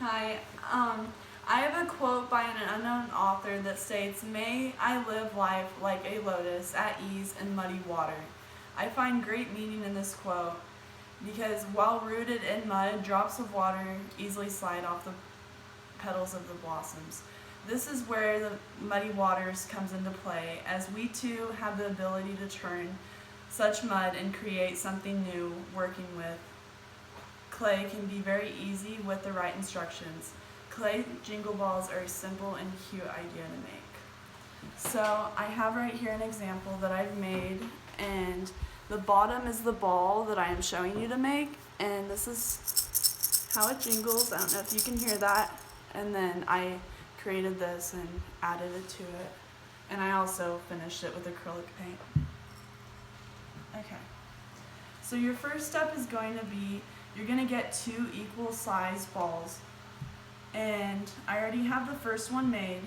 Hi. I have a quote by an unknown author that states, "May I live life like a lotus, at ease in muddy water." I find great meaning in this quote because while rooted in mud, drops of water easily slide off the petals of the blossoms. This is where the muddy waters comes into play, as we too have the ability to turn such mud and create something new. Working with clay can be very easy with the right instructions. Clay jingle balls are a simple and cute idea to make. So I have right here an example that I've made, and the bottom is the ball that I am showing you to make, and this is how it jingles. I don't know if you can hear that. And then I created this and added it to it, and I also finished it with acrylic paint. Okay, so your first step is going to be, you're going to get 2 equal sized balls, and I already have the first one made,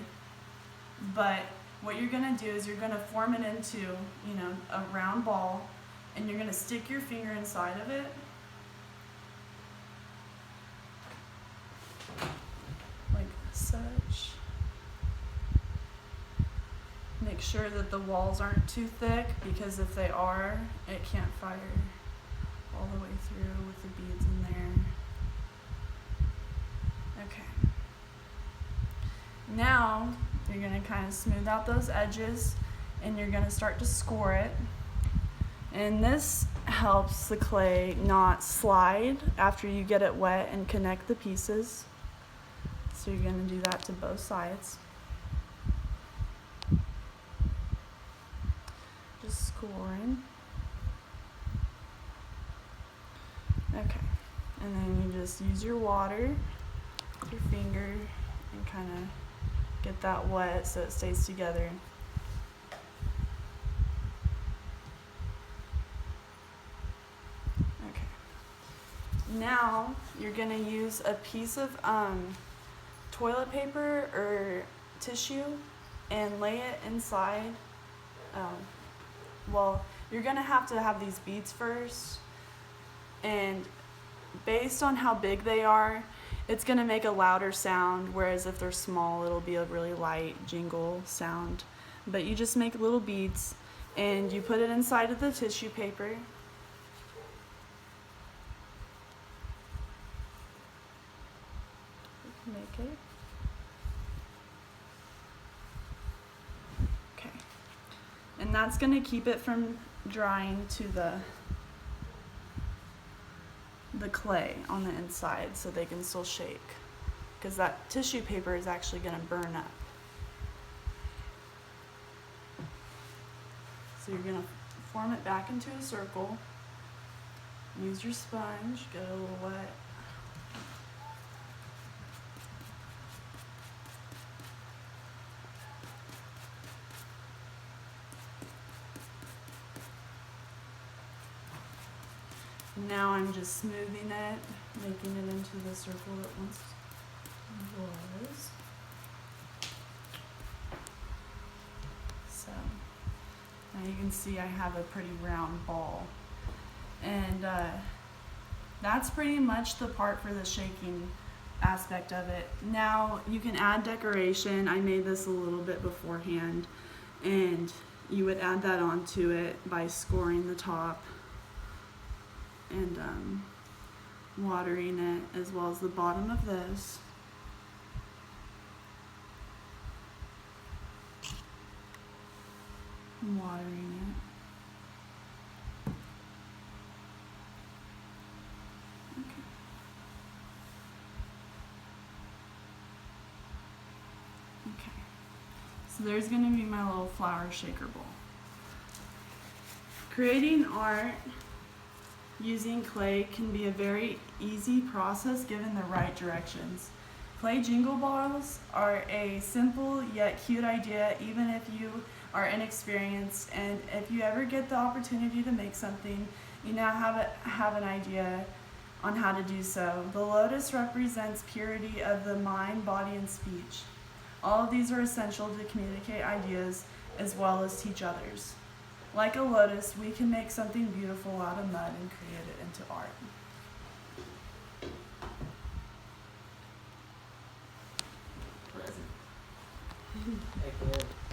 but what you're going to do is you're going to form it into, a round ball, and you're going to stick your finger inside of it like such. Make sure that the walls aren't too thick, because if they are, it can't fire all the way through with the beads in there. Okay. Now you're going to kind of smooth out those edges, and you're going to start to score it. And this helps the clay not slide after you get it wet and connect the pieces. So you're going to do that to both sides. Just scoring. Okay. And then you just use your water with your finger and kind of get that wet so it stays together. Okay. Now you're going to use a piece of toilet paper or tissue and lay it inside. You're going to have these beads first, and based on how big they are, it's going to make a louder sound, whereas if they're small, it'll be a really light jingle sound. But you just make little beads, and you put it inside of the tissue paper. Make it. Okay. And that's going to keep it from drying to the clay on the inside, so they can still shake, because that tissue paper is actually going to burn up. So you're going to form it back into a circle. Use your sponge, get it a little wet. Now I'm just smoothing it, making it into the circle that once was. So now you can see I have a pretty round ball. And that's pretty much the part for the shaking aspect of it. Now you can add decoration. I made this a little bit beforehand, and you would add that onto it by scoring the top and watering it, as well as the bottom of this. And watering it. Okay. Okay. So there's going to be my little flower shaker bowl. Creating art using clay can be a very easy process given the right directions. Clay jingle balls are a simple yet cute idea, even if you are inexperienced, and if you ever get the opportunity to make something, you now have an idea on how to do so. The lotus represents purity of the mind, body, and speech. All of these are essential to communicate ideas as well as teach others. Like a lotus, we can make something beautiful out of mud and create it into art. Heck yeah.